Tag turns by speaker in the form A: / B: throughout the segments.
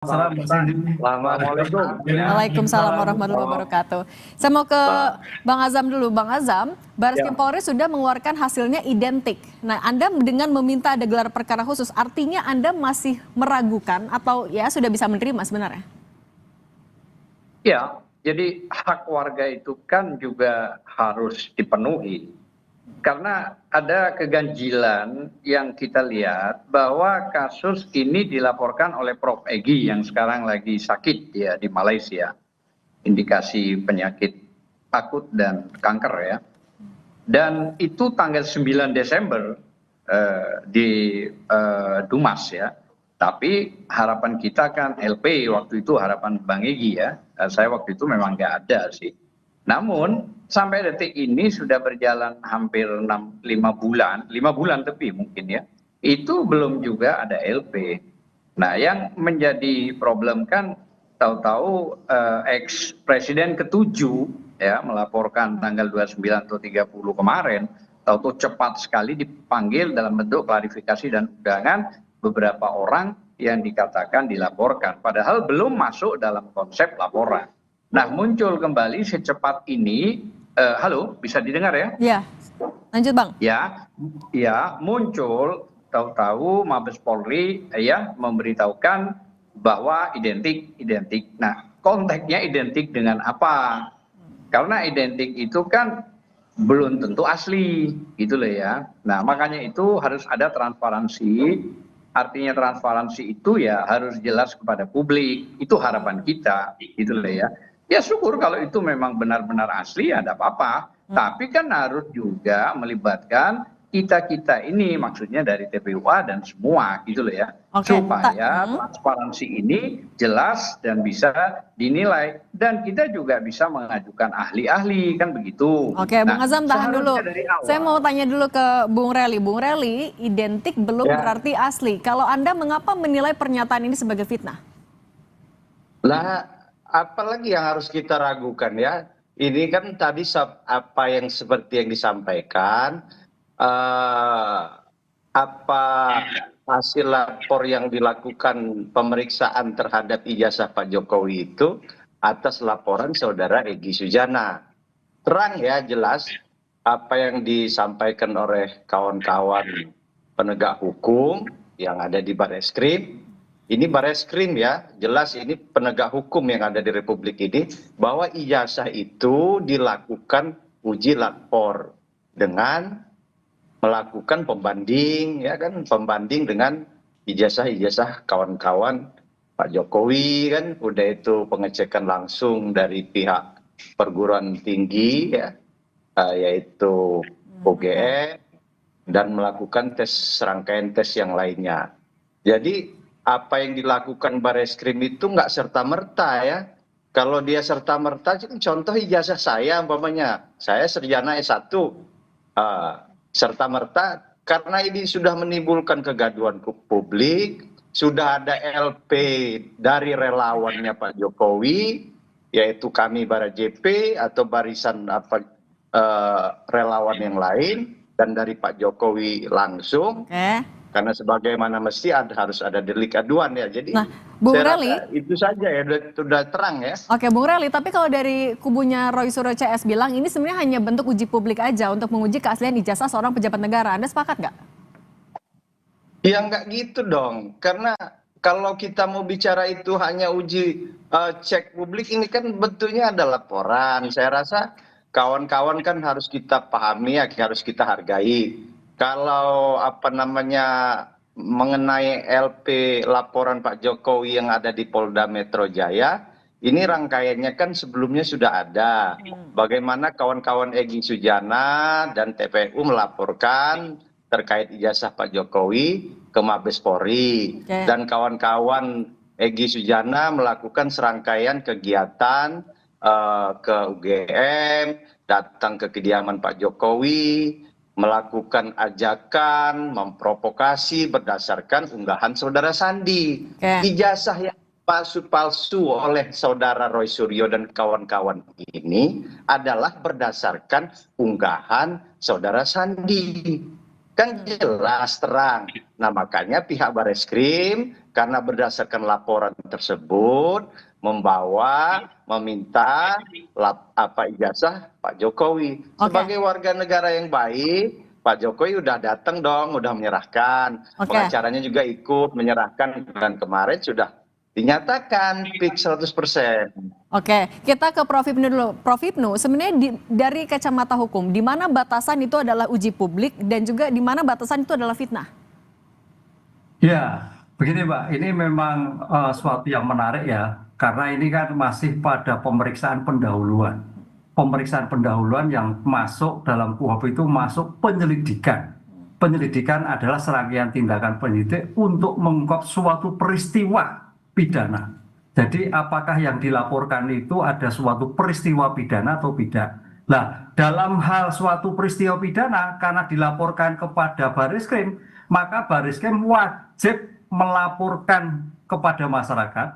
A: Assalamualaikum.
B: Waalaikumsalam warahmatullahi wabarakatuh. Saya mau ke Bang Azam dulu. Bang Azam, Baris Krim
A: Ya,
B: Polri sudah mengeluarkan hasilnya identik. Nah, Anda dengan meminta ada gelar perkara khusus, artinya Anda masih meragukan atau ya sudah bisa menerima sebenarnya?
A: ya. Jadi hak warga itu kan juga harus dipenuhi. Karena ada keganjilan yang kita lihat bahwa kasus ini dilaporkan oleh Prof. Egy yang sekarang lagi sakit ya di Malaysia. Indikasi penyakit akut dan kanker ya. Dan itu tanggal 9 Desember di Dumas ya. Tapi harapan kita kan LP waktu itu, harapan Bang Egy ya. Saya waktu itu memang nggak ada sih. Namun sampai detik ini sudah berjalan hampir 5 bulan lebih mungkin ya. Itu belum juga ada LP. Nah, yang menjadi problem kan tahu-tahu ex presiden ketujuh ya melaporkan tanggal 29 atau 30 kemarin, tahu-tahu cepat sekali dipanggil dalam bentuk klarifikasi dan undangan beberapa orang yang dikatakan dilaporkan, padahal belum masuk dalam konsep laporan. Nah, muncul kembali secepat ini, halo, bisa didengar ya?
B: Ya, lanjut Bang.
A: Ya, ya muncul tahu-tahu Mabes Polri ya memberitahukan bahwa identik. Nah, konteksnya identik dengan apa? Karena identik itu kan belum tentu asli, gitu loh ya. Nah, makanya itu harus ada transparansi. Artinya transparansi itu ya harus jelas kepada publik. Itu harapan kita, gitu loh ya. Ya syukur kalau itu memang benar-benar asli, ada apa-apa. Tapi kan harus juga melibatkan kita-kita ini, maksudnya dari TPUA dan semua, gitu loh ya.
B: Oke,
A: Supaya transparansi ini jelas dan bisa dinilai. Dan kita juga bisa mengajukan ahli-ahli, kan begitu.
B: Oke, Bang
A: Nah,
B: Azam tahan dulu.
A: seharusnya dari
B: Saya mau
A: awal.
B: tanya dulu ke Bung Reli. Bung Reli, identik belum
A: Ya,
B: berarti asli. Kalau Anda mengapa menilai pernyataan ini sebagai fitnah?
C: Lah, apalagi yang harus kita ragukan ya? Ini kan tadi apa yang seperti yang disampaikan, eh, apa hasil lapor yang dilakukan pemeriksaan terhadap ijazah Pak Jokowi itu atas laporan saudara Egy Sujana. Terang ya, jelas apa yang disampaikan oleh kawan-kawan penegak hukum yang ada di Barreskrim. Ini Barreskrim ya, jelas ini penegak hukum yang ada di Republik ini, bahwa ijazah itu dilakukan uji lapor dengan melakukan pembanding, ya kan, pembanding dengan ijazah-ijazah kawan-kawan Pak Jokowi kan, udah itu pengecekan langsung dari pihak perguruan tinggi ya, yaitu UGM, dan melakukan serangkaian tes yang lainnya. Jadi apa yang dilakukan Barreskrim itu nggak serta-merta ya. Kalau dia serta-merta, contoh ijazah saya umpamanya, saya sarjana S1, serta-merta karena ini sudah menimbulkan kegaduhan publik, sudah ada LP dari relawannya Pak Jokowi, yaitu kami Bara JP atau barisan relawan yang lain, dan dari Pak Jokowi langsung. Karena sebagaimana mesti harus ada delik aduan ya. Jadi
B: Nah, Bung
C: saya
B: Reli,
C: rasa itu saja ya, sudah terang ya.
B: oke, Bung Reli, tapi kalau dari kubunya Roy Suryo CS bilang ini sebenarnya hanya bentuk uji publik aja untuk menguji keaslian ijazah seorang pejabat negara. Anda sepakat nggak?
C: Ya nggak gitu dong. Karena kalau kita mau bicara itu hanya uji cek publik, ini kan bentuknya ada laporan. Saya rasa kawan-kawan kan harus kita pahami ya, harus kita hargai. Kalau apa namanya mengenai LP laporan Pak Jokowi yang ada di Polda Metro Jaya, ini rangkaiannya kan sebelumnya sudah ada. Bagaimana kawan-kawan Egy Sujana dan TPU melaporkan terkait ijazah Pak Jokowi ke Mabes Polri, dan kawan-kawan Egy Sujana melakukan serangkaian kegiatan ke UGM, datang ke kediaman Pak Jokowi, melakukan ajakan, memprovokasi berdasarkan unggahan saudara Sandi. Ijazah yang palsu-palsu oleh saudara Roy Suryo dan kawan-kawan ini adalah berdasarkan unggahan saudara Sandi. Kan jelas terang. Nah, makanya pihak Barreskrim karena berdasarkan laporan tersebut meminta ijazah Pak Jokowi. Sebagai warga negara yang baik, Pak Jokowi udah datang dong, udah menyerahkan. Pengacaranya juga ikut menyerahkan, dan kemarin sudah dinyatakan fix 100%.
B: Oke, kita ke Prof. Ibnu dulu. Prof. Ibnu, sebenarnya dari kacamata hukum, di mana batasan itu adalah uji publik dan juga di mana batasan itu adalah fitnah?
D: Ya, begini Mbak, ini memang suatu yang menarik ya, karena ini kan masih pada pemeriksaan pendahuluan. Pemeriksaan pendahuluan yang masuk dalam KUHP itu masuk penyelidikan. Penyelidikan adalah serangkaian tindakan penyidik untuk mengungkap suatu peristiwa pidana. Jadi apakah yang dilaporkan itu ada suatu peristiwa pidana atau tidak? Nah, dalam hal suatu peristiwa pidana karena dilaporkan kepada Baris-Krim, maka Baris-Krim wajib melaporkan kepada masyarakat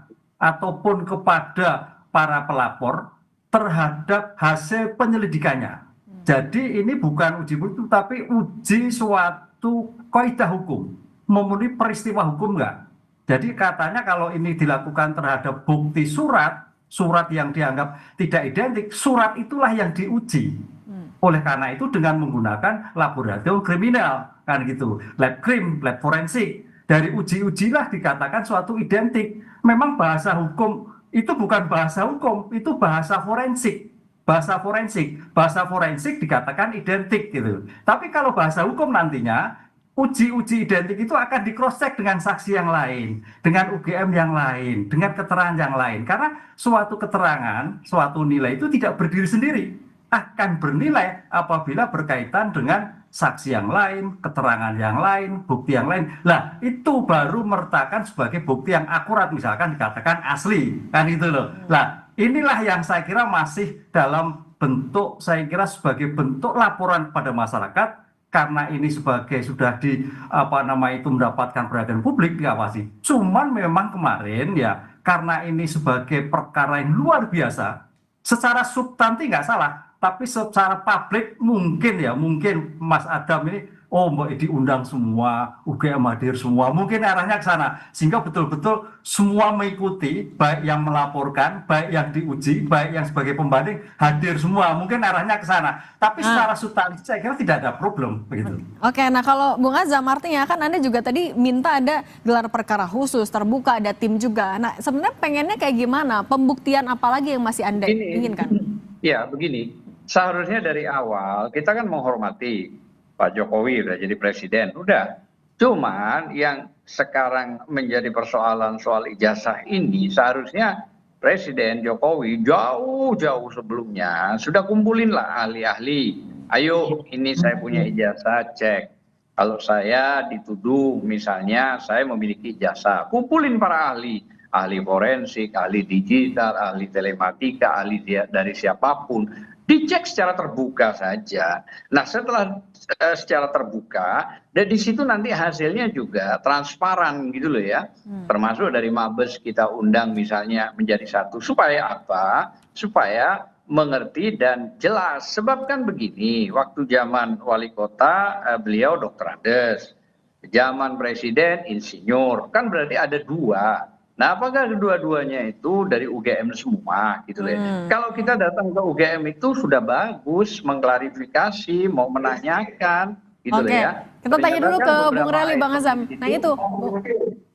D: ataupun kepada para pelapor terhadap hasil penyelidikannya. Jadi ini bukan uji publik, tapi uji suatu kaidah hukum, memenuhi peristiwa hukum enggak. Jadi katanya kalau ini dilakukan terhadap bukti surat yang dianggap tidak identik, surat itulah yang diuji. Oleh karena itu dengan menggunakan laboratorium kriminal, kan gitu, lab krim, lab forensik. Dari uji-ujilah dikatakan suatu identik. Memang bahasa hukum itu bukan bahasa hukum, itu bahasa forensik. Bahasa forensik dikatakan identik gitu. Tapi kalau bahasa hukum nantinya uji-uji identik itu akan di cross check dengan saksi yang lain, dengan UGM yang lain, dengan keterangan yang lain. Karena suatu keterangan, suatu nilai itu tidak berdiri sendiri, akan bernilai apabila berkaitan dengan saksi yang lain, keterangan yang lain, bukti yang lain. Lah, itu baru mertakan sebagai bukti yang akurat, misalkan dikatakan asli, kan itu loh. Lah, inilah yang saya kira masih dalam bentuk, saya kira sebagai bentuk laporan kepada masyarakat, karena ini sebagai sudah mendapatkan perhatian publik diawasi. Cuman memang kemarin ya, karena ini sebagai perkara yang luar biasa, secara substansi nggak salah, tapi secara publik mungkin Mas Adam ini mau diundang semua, UGM hadir semua, mungkin arahnya ke sana, sehingga betul-betul semua mengikuti, baik yang melaporkan, baik yang diuji, baik yang sebagai pembanding hadir semua, mungkin arahnya ke sana. Tapi secara substansi saya kira tidak ada problem begitu.
B: Oke, nah kalau Bung Azam, artinya kan Anda juga tadi minta ada gelar perkara khusus, terbuka, ada tim juga. Nah sebenarnya pengennya kayak gimana? Pembuktian apa lagi yang masih Anda inginkan?
A: Ya begini, seharusnya dari awal kita kan menghormati Pak Jokowi udah jadi presiden, udah. Cuman yang sekarang menjadi persoalan soal ijazah ini, seharusnya Presiden Jokowi jauh-jauh sebelumnya sudah kumpulin lah ahli-ahli. Ayo, ini saya punya ijazah, cek. Kalau saya dituduh misalnya saya memiliki ijazah, kumpulin para ahli. Ahli forensik, ahli digital, ahli telematika, ahli dari siapapun. Dicek secara terbuka saja. Nah setelah secara terbuka, dan di situ nanti hasilnya juga transparan gitu loh ya. Termasuk dari Mabes kita undang misalnya menjadi satu. Supaya apa? Supaya mengerti dan jelas. Sebab kan begini, waktu zaman wali kota beliau Dr. Andes. Zaman presiden insinyur. Kan berarti ada dua. Nah, apakah kedua-duanya itu dari UGM semua gitu ya. Kalau kita datang ke UGM itu sudah bagus mengklarifikasi, mau menanyakan gitu ya.
B: Kita tanya dulu ke Bung Rely, Bang Azam. Nah itu,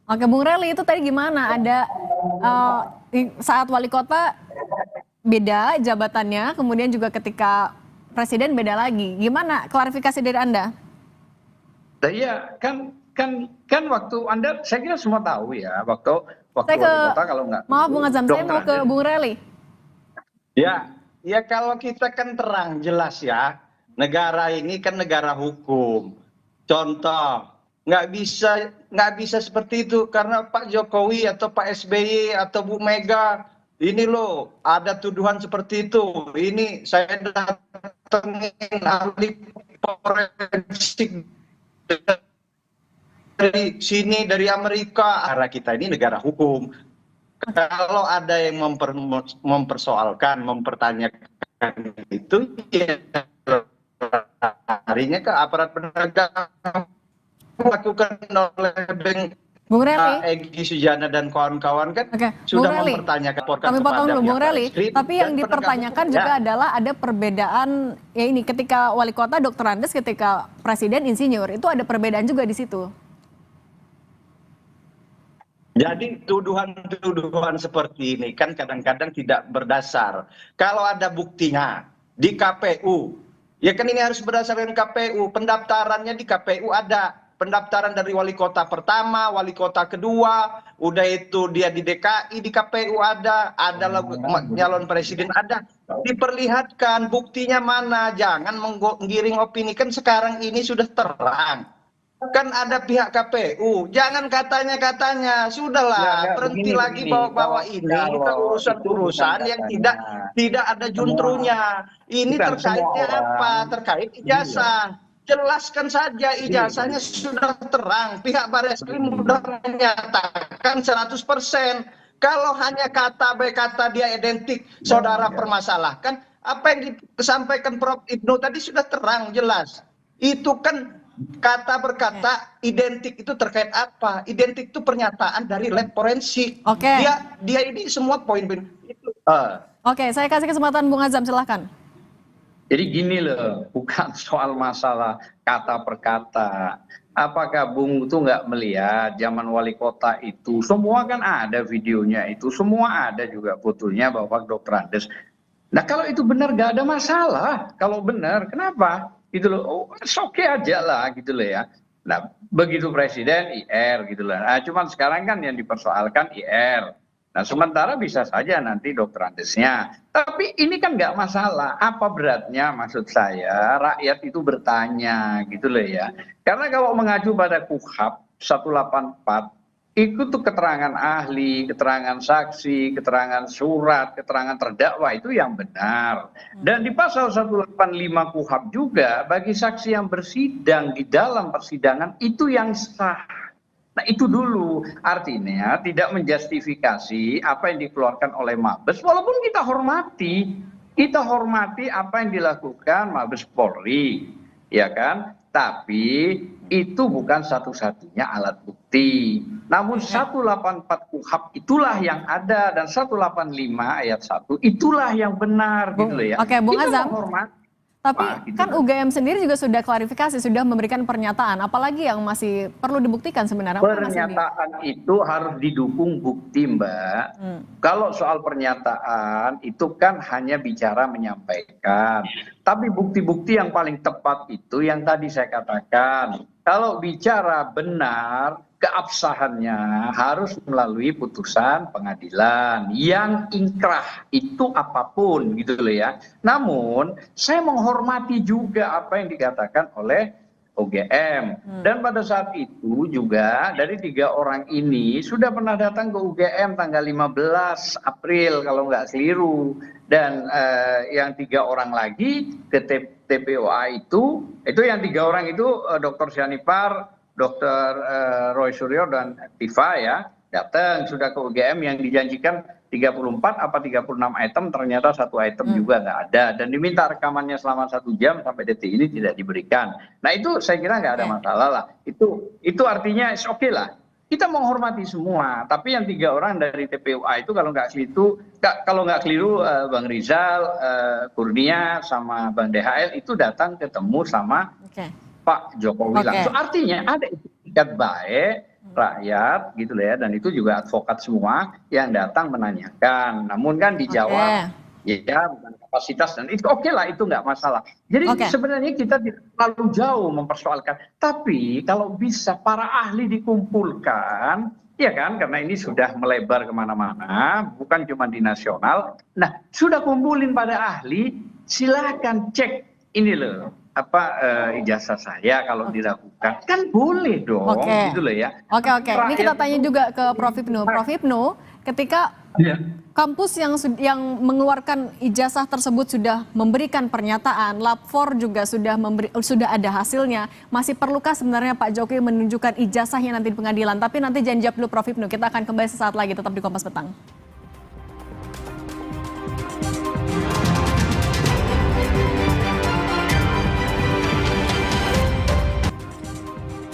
B: oke Bung Rely itu tadi gimana? Ada saat wali kota beda jabatannya, kemudian juga ketika presiden beda lagi. Gimana klarifikasi dari Anda?
A: Iya, kan waktu Anda, saya kira semua tahu ya, waktu wali kota kalau nggak.
B: Maaf Bung Azam, saya mau ke Bung Rely.
C: Ya kalau kita kan terang jelas ya, negara ini kan negara hukum. Contoh, nggak bisa seperti itu karena Pak Jokowi atau Pak SBY atau Bu Mega ini loh ada tuduhan seperti itu. Ini saya datengin ahli forensik dari sini, dari Amerika. Karena kita ini negara hukum. Kalau ada yang mempersoalkan, mempertanyakan itu, ya harinya ke aparat penegak lakukan oleh
B: Bung Rely.
C: Egy Sujana dan kawan-kawan kan
B: Oke,
C: sudah
B: Bung Rely,
C: mempertanyakan
B: kami potong dulu Bung Rely,
C: Barreskrim
B: tapi yang
C: dan penegak
B: dipertanyakan
C: hukum.
B: juga
C: Ya.
B: adalah ada perbedaan ya ini ketika wali kota Dr. Andes, ketika presiden insinyur, itu ada perbedaan juga di situ.
C: Jadi tuduhan-tuduhan seperti ini kan kadang-kadang tidak berdasar. Kalau ada buktinya di KPU, ya kan ini harus berdasarkan KPU. Pendaftarannya di KPU ada. Pendaftaran dari wali kota pertama, wali kota kedua, udah itu dia di DKI, di KPU ada nyalon presiden ada. Diperlihatkan buktinya mana, jangan menggiring opini. Kan sekarang ini sudah terang. Kan ada pihak KPU, jangan katanya, sudahlah, berhenti lagi bawa-bawa ini kan urusan-urusan yang tidak ada juntrunnya. Ini terkaitnya apa? Terkait ijazah. Jelaskan saja ijazahnya sudah terang. Pihak Barreskrim sudah menyatakan 100%. Kalau hanya kata berkata dia identik, saudara permasalahkan, apa yang disampaikan Prof. Ibnu tadi sudah terang, jelas. Itu kan kata berkata identik itu terkait apa? Identik itu pernyataan dari lab forensik.
B: Oke.
C: Dia ini semua poin-poin itu.
B: Oke, saya kasih kesempatan Bung Azam, silahkan.
A: Jadi gini loh, bukan soal masalah kata per kata. Apakah Bung itu nggak melihat zaman wali kota itu, semua kan ada videonya itu, semua ada juga fotonya bahwa Dr. Andes. Nah kalau itu benar nggak ada masalah, kalau benar kenapa? Gitu loh, oh, oke aja lah gitu loh ya. Nah begitu presiden IR gitu loh. Nah cuman sekarang kan yang dipersoalkan IR. Nah sementara bisa saja nanti Dr. Andesnya. Tapi ini kan nggak masalah. Apa beratnya maksud saya rakyat itu bertanya gitu loh ya. Karena kalau mengacu pada KUHP 184 itu tuh keterangan ahli, keterangan saksi, keterangan surat, keterangan terdakwa itu yang benar. Dan di pasal 185 KUHP juga bagi saksi yang bersidang di dalam persidangan itu yang sah. Nah itu dulu, artinya tidak menjustifikasi apa yang dikeluarkan oleh Mabes, walaupun kita hormati apa yang dilakukan Mabes Polri, ya kan? Tapi itu bukan satu-satunya alat bukti. Namun 184 KUHP itulah yang ada dan 185 ayat 1 itulah yang benar gitu loh ya.
B: Oke, Bung
A: Kita
B: Azam.
A: menghormati.
B: Tapi kan UGM sendiri juga sudah klarifikasi, sudah memberikan pernyataan. Apalagi yang masih perlu dibuktikan sebenarnya?
A: Pernyataan itu harus didukung bukti, Mbak. Kalau soal pernyataan itu kan hanya bicara menyampaikan. Tapi bukti-bukti yang paling tepat itu yang tadi saya katakan. Kalau bicara benar, keabsahannya harus melalui putusan pengadilan yang ingkrah itu apapun gitu loh ya. Namun saya menghormati juga apa yang dikatakan oleh UGM dan pada saat itu juga dari 3 orang ini sudah pernah datang ke UGM tanggal 15 April kalau nggak keliru dan yang 3 orang lagi ke TPOA itu yang 3 orang itu Dr. Syanipar, Dr. Roy Suryo dan Tifa ya datang sudah ke UGM yang dijanjikan 34 apa 36 item ternyata 1 item juga nggak ada dan diminta rekamannya selama 1 jam sampai detik ini tidak diberikan. Nah itu saya kira nggak ada masalah lah. Itu artinya oke lah. Kita menghormati semua. Tapi yang 3 orang dari TPUA itu kalau nggak keliru Bang Rizal, Kurnia sama Bang DHL itu datang ketemu sama Pak Jokowi langsung. Artinya ada etikat baik rakyat gitu ya dan itu juga advokat semua yang datang menanyakan. Namun kan dijawab ya bukan kapasitas dan itu oke lah itu nggak masalah. Jadi sebenarnya kita tidak terlalu jauh mempersoalkan. Tapi kalau bisa para ahli dikumpulkan ya kan karena ini sudah melebar kemana-mana bukan cuma di nasional. Nah sudah kumpulin pada ahli silakan cek ini loh. Ijazah saya kalau dilakukan kan boleh dong gitu loh ya.
B: Oke. Ini kita tanya juga ke Prof. Ibnu. Prof. Ibnu, ketika kampus yang mengeluarkan ijazah tersebut sudah memberikan pernyataan, lapor juga sudah ada hasilnya, masih perlukah sebenarnya Pak Jokowi menunjukkan ijazahnya nanti di pengadilan? Tapi nanti jangan jawab dulu Prof. Ibnu. Kita akan kembali sesaat lagi tetap di Kompas Petang.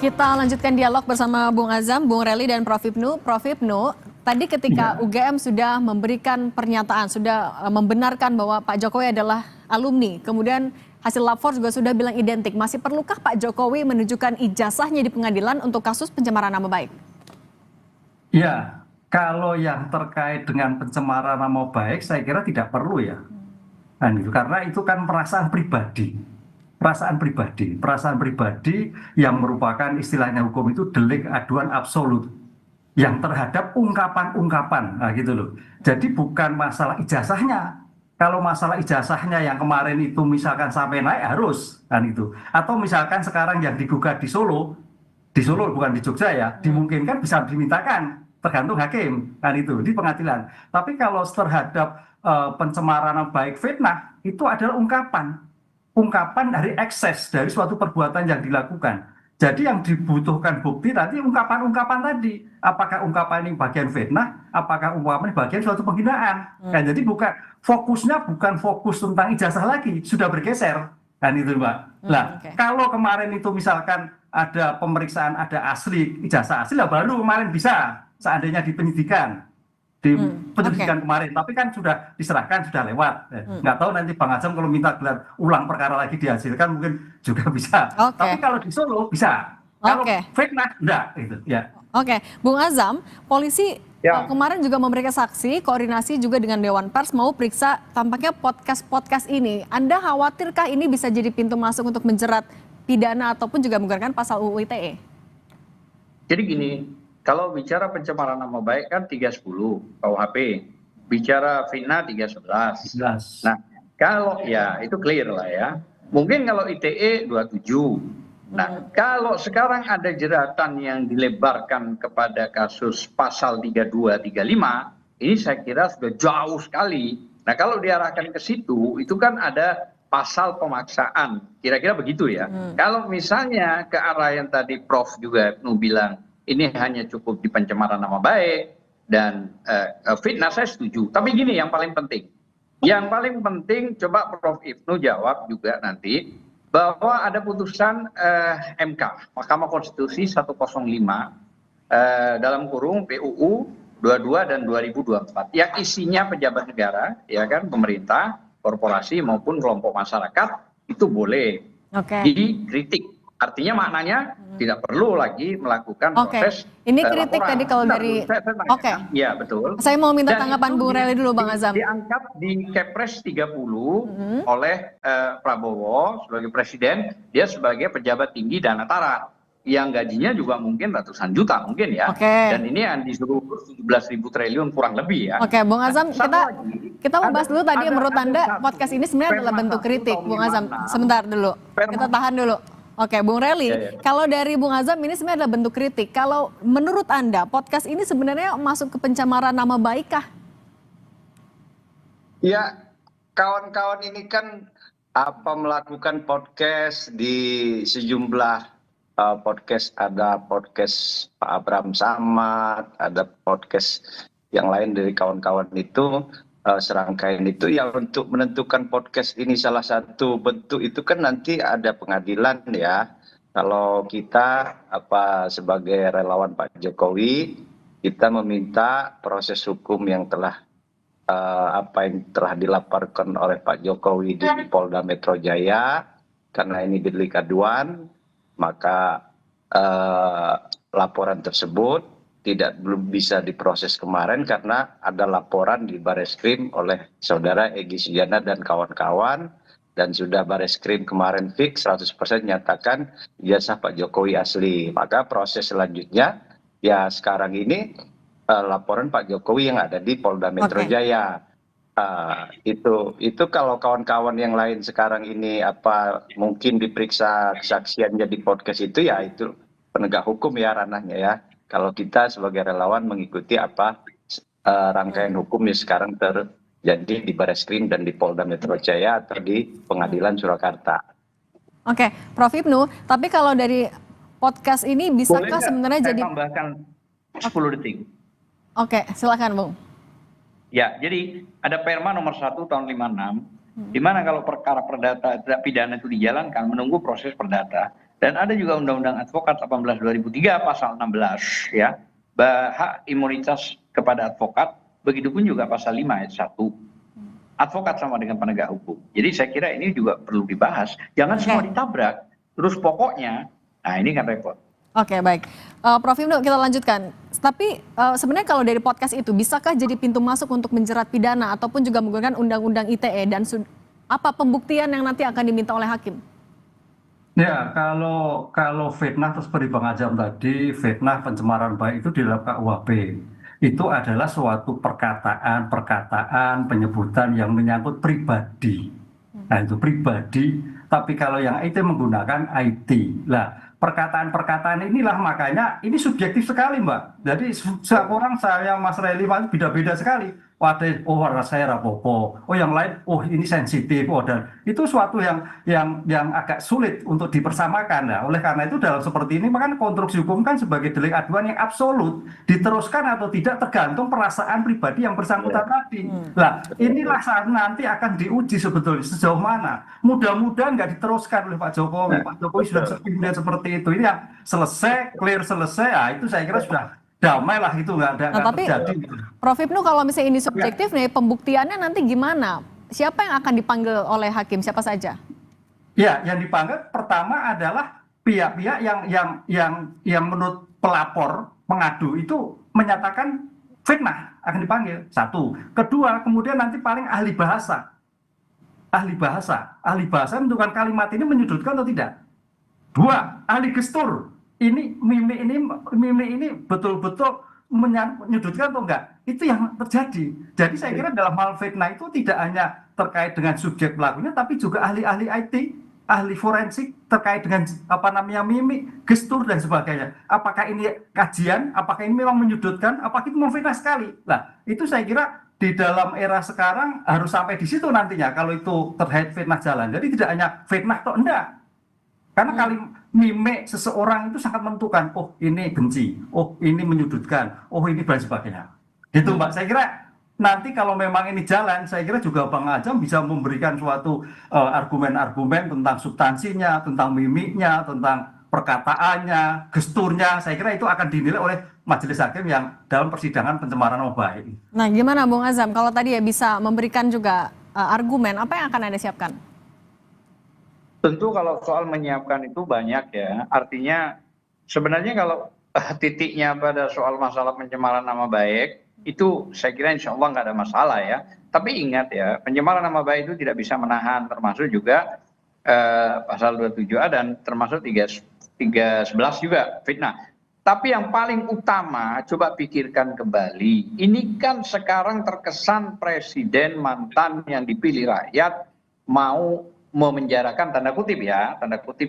B: Kita lanjutkan dialog bersama Bung Azam, Bung Rely, dan Prof. Ibnu. Prof. Ibnu, tadi ketika UGM sudah memberikan pernyataan, sudah membenarkan bahwa Pak Jokowi adalah alumni, kemudian hasil lapor juga sudah bilang identik. Masih perlukah Pak Jokowi menunjukkan ijazahnya di pengadilan untuk kasus pencemaran nama baik?
D: Ya, kalau yang terkait dengan pencemaran nama baik, saya kira tidak perlu ya. Karena itu kan perasaan pribadi. Perasaan pribadi yang merupakan istilahnya hukum itu delik aduan absolut yang terhadap ungkapan-ungkapan, nah gitu loh. Jadi bukan masalah ijazahnya. Kalau masalah ijazahnya yang kemarin itu misalkan sampai naik harus kan itu. Atau misalkan sekarang yang digugat di Solo bukan di Jogja ya, dimungkinkan bisa dimintakan, tergantung hakim kan itu di pengadilan. Tapi kalau terhadap pencemaran nama baik fitnah itu adalah ungkapan dari ekses dari suatu perbuatan yang dilakukan. Jadi yang dibutuhkan bukti tadi ungkapan-ungkapan tadi. Apakah ungkapan ini bagian fitnah, apakah ungkapan ini bagian suatu penghinaan. Kan jadi fokusnya bukan fokus tentang ijazah lagi, sudah bergeser. Kan itu Mbak. Nah, kalau kemarin itu misalkan ada pemeriksaan, ada ijazah asli, baru kemarin bisa seandainya di penyidikan. Kemarin, tapi kan sudah diserahkan, sudah lewat. Nggak tahu nanti Bang Azam kalau minta gelar ulang perkara lagi dihasilkan mungkin juga bisa. Tapi kalau di Solo bisa. Kalau fitnah enggak gitu ya.
B: Oke, Bung Azam, polisi kemarin juga memberikan saksi, koordinasi juga dengan Dewan Pers mau periksa tampaknya podcast ini. Anda khawatirkah ini bisa jadi pintu masuk untuk menjerat pidana ataupun juga menggunakan pasal UU ITE?
A: Jadi gini, kalau bicara pencemaran nama baik kan 310 KUHP, bicara fitnah 311. Nah, kalau ya itu clear lah ya. Mungkin kalau ITE 27. Nah, kalau sekarang ada jeratan yang dilebarkan kepada kasus pasal 32, 35, ini saya kira sudah jauh sekali. Nah, kalau diarahkan ke situ, itu kan ada pasal pemaksaan. Kira-kira begitu ya. Kalau misalnya ke arah yang tadi Prof juga bilang, ini hanya cukup di pencemaran nama baik dan fitnah, saya setuju. Tapi gini yang paling penting. Yang paling penting coba Prof Ibnu jawab juga nanti bahwa ada putusan MK, Mahkamah Konstitusi 105 dalam kurung PUU 22 dan 2024 yang isinya pejabat negara, ya kan, pemerintah, korporasi maupun kelompok masyarakat itu boleh dikritik. Artinya maknanya tidak perlu lagi melakukan proses.
B: Ini kritik laporan. Tadi kalau dari.
A: Iya betul.
B: Saya mau minta tanggapan Bung Rely dulu Bang Azam.
A: Diangkat di Kepres 30 oleh Prabowo sebagai presiden, dia sebagai pejabat tinggi Danatara yang gajinya juga mungkin ratusan juta mungkin ya. Dan ini yang disuruh 17.000 triliun kurang lebih ya.
B: Bung Azam, kita mau bahas dulu tadi menurut Anda podcast ini sebenarnya adalah bentuk kritik, Bung Azam. Sebentar dulu. Kita tahan dulu. Bung Rely, kalau dari Bung Azam ini sebenarnya adalah bentuk kritik. Kalau menurut Anda, podcast ini sebenarnya masuk ke pencemaran nama baik kah?
C: Ya, kawan-kawan ini kan melakukan podcast di sejumlah podcast. Ada podcast Pak Abraham Samad, ada podcast yang lain dari kawan-kawan itu. Serangkaian itu ya untuk menentukan podcast ini salah satu bentuk itu kan nanti ada pengadilan ya. Kalau kita sebagai relawan Pak Jokowi, kita meminta proses hukum yang telah yang telah dilaporkan oleh Pak Jokowi di Polda Metro Jaya, karena ini delik aduan, maka laporan tersebut belum bisa diproses kemarin karena ada laporan di Bareskrim oleh saudara Egy Sujana dan kawan-kawan, dan sudah Bareskrim kemarin fix 100% nyatakan ijazah Pak Jokowi asli. Maka proses selanjutnya ya sekarang ini laporan Pak Jokowi yang ada di Polda Metro Jaya. Itu kalau kawan-kawan yang lain sekarang ini mungkin diperiksa kesaksiannya di podcast itu ya itu penegak hukum ya ranahnya ya. Kalau kita sebagai relawan mengikuti rangkaian hukum yang sekarang terjadi di Bareskrim dan di Polda Metro Jaya atau di Pengadilan Surakarta.
B: Prof Ibnu, tapi kalau dari podcast ini bisakah sebenarnya jadi?
A: Tambahkan 10 detik.
B: Silakan Bung.
A: Ya, jadi ada Perma nomor 1 tahun 56, di mana kalau perkara perdata tidak pidana itu dijalankan menunggu proses perdata. Dan ada juga Undang-Undang Advokat 18 2003 pasal 16 ya, hak imunitas kepada advokat, begitupun juga pasal 5 ayat 1. Advokat sama dengan penegak hukum. Jadi saya kira ini juga perlu dibahas. Jangan semua ditabrak, terus pokoknya, nah ini kan repot.
B: Oke, baik. Prof. Hipnu, kita lanjutkan. Tapi sebenarnya kalau dari podcast itu, bisakah jadi pintu masuk untuk menjerat pidana ataupun juga menggunakan undang-undang ITE dan apa pembuktian yang nanti akan diminta oleh hakim?
D: Ya, kalau fitnah terus seperti Bang Azam tadi, fitnah pencemaran baik itu di dalam KUHP. Itu adalah suatu perkataan, penyebutan yang menyangkut pribadi. Nah, itu pribadi, tapi kalau yang IT menggunakan IT. Nah, perkataan-perkataan inilah makanya ini subjektif sekali, Mbak. Jadi setiap orang, saya Mas Reli beda-beda sekali. Oh, warna saya rapopo. Oh, yang lain, oh ini sensitif. Oh, dan itu suatu yang agak sulit untuk dipersamakan. Nah, oleh karena itu dalam seperti ini, maka konstruksi hukum kan sebagai delik aduan yang absolut, diteruskan atau tidak tergantung perasaan pribadi yang bersangkutan tadi. Nah, inilah saat nanti akan diuji sebetulnya sejauh mana. Mudah-mudahan nggak diteruskan oleh Pak Jokowi. Pak Jokowi sudah melihat seperti itu. Ini yang selesai, clear selesai. Nah, itu saya kira sudah damai lah, itu nggak
B: tapi
D: terjadi.
B: Prof. Hipnu, kalau misalnya ini subjektif nih, pembuktiannya nanti gimana? Siapa yang akan dipanggil oleh hakim? Siapa saja?
D: Ya, yang dipanggil pertama adalah pihak-pihak yang menurut pelapor pengadu itu menyatakan fitnah akan dipanggil. Satu. Kedua, kemudian nanti paling ahli bahasa menentukan kalimat ini menyudutkan atau tidak. Dua, ahli gestur. Mimik ini betul-betul menyudutkan atau enggak, itu yang terjadi. Jadi saya kira dalam hal fitnah itu tidak hanya terkait dengan subjek pelakunya, tapi juga ahli-ahli IT, ahli forensik terkait dengan mimik, gestur dan sebagainya. Apakah ini kajian, apakah ini memang menyudutkan, apakah itu memfitnah sekali. Nah, itu saya kira di dalam era sekarang harus sampai di situ nantinya kalau itu terkait fitnah jalan. Jadi tidak hanya fitnah atau enggak. Karena kali mimik seseorang itu sangat menentukan, oh ini benci, oh ini menyudutkan, oh ini dan sebagainya. Gitu Mbak, saya kira nanti kalau memang ini jalan, saya kira juga Bang Azam bisa memberikan suatu argumen-argumen tentang substansinya, tentang mimiknya, tentang perkataannya, gesturnya. Saya kira itu akan dinilai oleh majelis hakim yang dalam persidangan pencemaran nama baik.
B: Nah, gimana Bung Azam, kalau tadi ya bisa memberikan juga argumen, apa yang akan Anda siapkan?
A: Tentu kalau soal menyiapkan itu banyak ya, artinya sebenarnya kalau titiknya pada soal masalah pencemaran nama baik, itu saya kira insya Allah nggak ada masalah ya. Tapi ingat ya, pencemaran nama baik itu tidak bisa menahan, termasuk juga pasal 27A dan termasuk 311 juga fitnah. Tapi yang paling utama, coba pikirkan kembali, ini kan sekarang terkesan presiden mantan yang dipilih rakyat mau memenjarakan, tanda kutip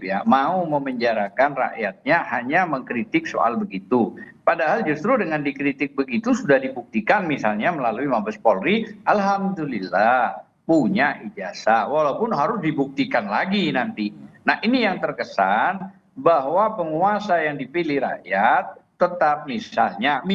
A: ya, mau memenjarakan rakyatnya hanya mengkritik soal begitu. Padahal justru dengan dikritik begitu sudah dibuktikan misalnya melalui Mabes Polri, alhamdulillah punya ijazah, walaupun harus dibuktikan lagi nanti. Nah, ini yang terkesan bahwa penguasa yang dipilih rakyat tetap misalnya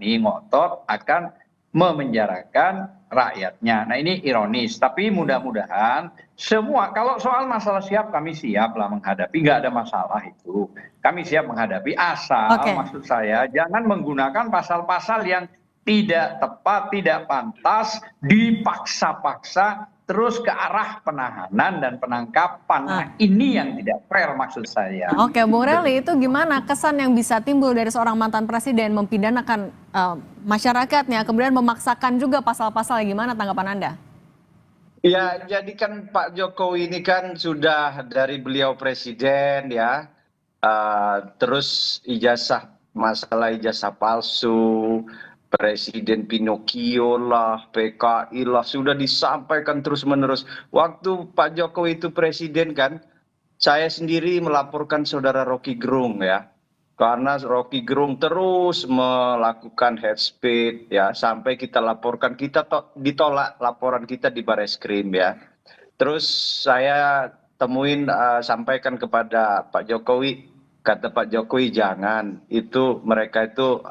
A: ini ngotot akan memenjarakan rakyatnya. Nah, ini ironis, tapi mudah-mudahan semua, kalau soal masalah siap, kami siap lah menghadapi, nggak ada masalah itu. Kami siap menghadapi, asal maksud saya jangan menggunakan pasal-pasal yang tidak tepat, tidak pantas, dipaksa-paksa terus ke arah penahanan dan penangkapan. Nah, ini yang tidak fair maksud saya.
B: Oke, Bung Reli, itu gimana kesan yang bisa timbul dari seorang mantan presiden mempidanakan masyarakatnya, kemudian memaksakan juga pasal-pasal, gimana tanggapan Anda?
C: Ya, jadi kan Pak Jokowi ini kan sudah dari beliau presiden ya, terus masalah ijazah palsu, Presiden Pinocchio lah, PKI lah, sudah disampaikan terus-menerus. Waktu Pak Jokowi itu presiden kan, saya sendiri melaporkan saudara Rocky Gerung ya. Karena Rocky Gerung terus melakukan hate speech ya, sampai kita laporkan, kita ditolak laporan kita di Bareskrim ya. Terus saya temuin, sampaikan kepada Pak Jokowi, kata Pak Jokowi jangan, itu mereka itu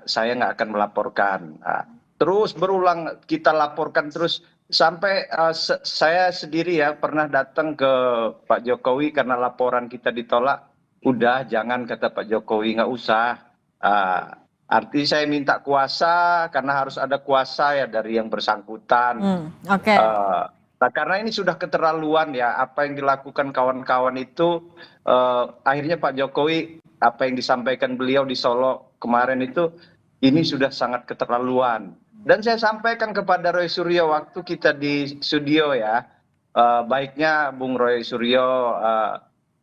C: saya nggak akan melaporkan. Nah, terus berulang kita laporkan terus sampai saya sendiri ya pernah datang ke Pak Jokowi karena laporan kita ditolak. Udah jangan, kata Pak Jokowi, nggak usah. Arti saya minta kuasa karena harus ada kuasa ya dari yang bersangkutan.
B: Oke.
C: Nah, karena ini sudah keterlaluan ya apa yang dilakukan kawan-kawan itu. Akhirnya Pak Jokowi, apa yang disampaikan beliau di Solo kemarin itu, ini sudah sangat keterlaluan. Dan saya sampaikan kepada Roy Suryo waktu kita di studio ya, baiknya Bung Roy Suryo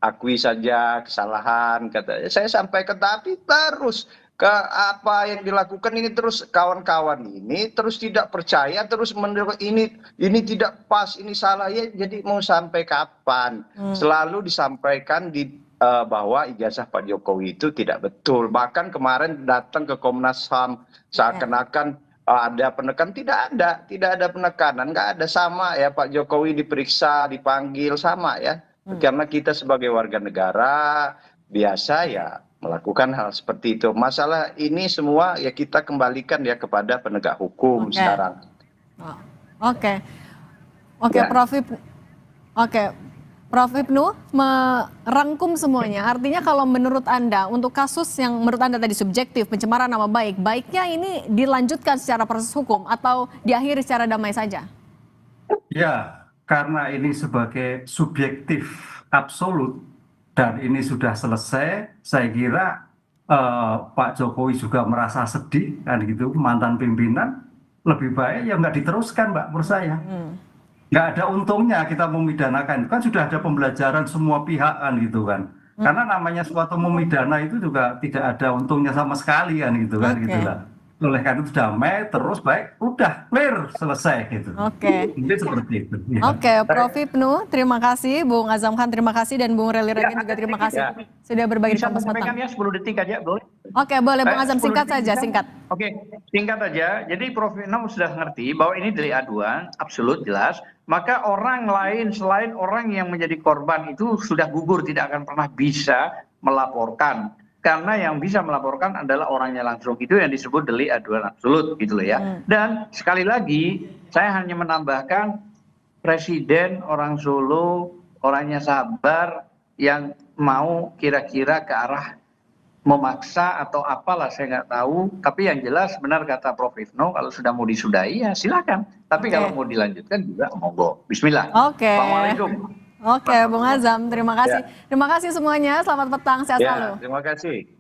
C: akui saja kesalahan, kata saya sampaikan, tapi terus ke apa yang dilakukan ini, terus kawan-kawan ini terus tidak percaya, terus ini tidak pas, ini salah ya. Jadi mau sampai kapan? Selalu disampaikan bahwa ijazah Pak Jokowi itu tidak betul. Bahkan kemarin datang ke Komnas HAM seakan-akan ada penekanan, tidak ada penekanan, nggak ada, sama ya. Pak Jokowi diperiksa, dipanggil sama ya. Karena kita sebagai warga negara biasa ya melakukan hal seperti itu. Masalah ini semua ya kita kembalikan ya kepada penegak hukum sekarang.
B: Oke, Prof. Hipnu merangkum semuanya. Artinya kalau menurut Anda, untuk kasus yang menurut Anda tadi subjektif, pencemaran nama baik, baiknya ini dilanjutkan secara proses hukum atau diakhiri secara damai saja?
D: Ya, karena ini sebagai subjektif absolut dan ini sudah selesai, saya kira Pak Jokowi juga merasa sedih kan gitu, mantan pimpinan, lebih baik ya nggak diteruskan, Mbak, menurut saya. Nggak ada untungnya kita memidanakan, kan sudah ada pembelajaran semua pihak kan gitu kan. Karena namanya suatu memidana itu juga tidak ada untungnya sama sekali kan gitu kan, gitulah. Oleh karena itu damai terus, baik, udah clear, selesai gitu. Mungkin seperti itu.
B: Ya. Prof. Hipnu, terima kasih. Bung Azam Khan, terima kasih. Dan Bung Relly Regen juga terima kasih sudah berbagi di Kompas Petang.
A: Ya 10 detik aja, boleh?
B: Boleh Bung Azam, singkat saja, singkat.
A: Singkat aja. Jadi Prof. Hipnu sudah ngerti bahwa ini delik aduan, absolut jelas. Maka orang lain selain orang yang menjadi korban itu sudah gugur, tidak akan pernah bisa melaporkan. Karena yang bisa melaporkan adalah orangnya langsung. Itu yang disebut delik aduan absolut gitu loh ya. Dan sekali lagi saya hanya menambahkan, presiden orang Solo orangnya sabar, yang mau kira-kira ke arah memaksa atau apalah saya nggak tahu. Tapi yang jelas benar kata Prof. Hipnu, kalau sudah mau disudahi ya silakan. Tapi kalau mau dilanjutkan juga monggo. Bismillah. Assalamualaikum.
B: Bung Azam, terima kasih. Terima kasih semuanya. Selamat petang, sehat selalu.
C: Terima kasih.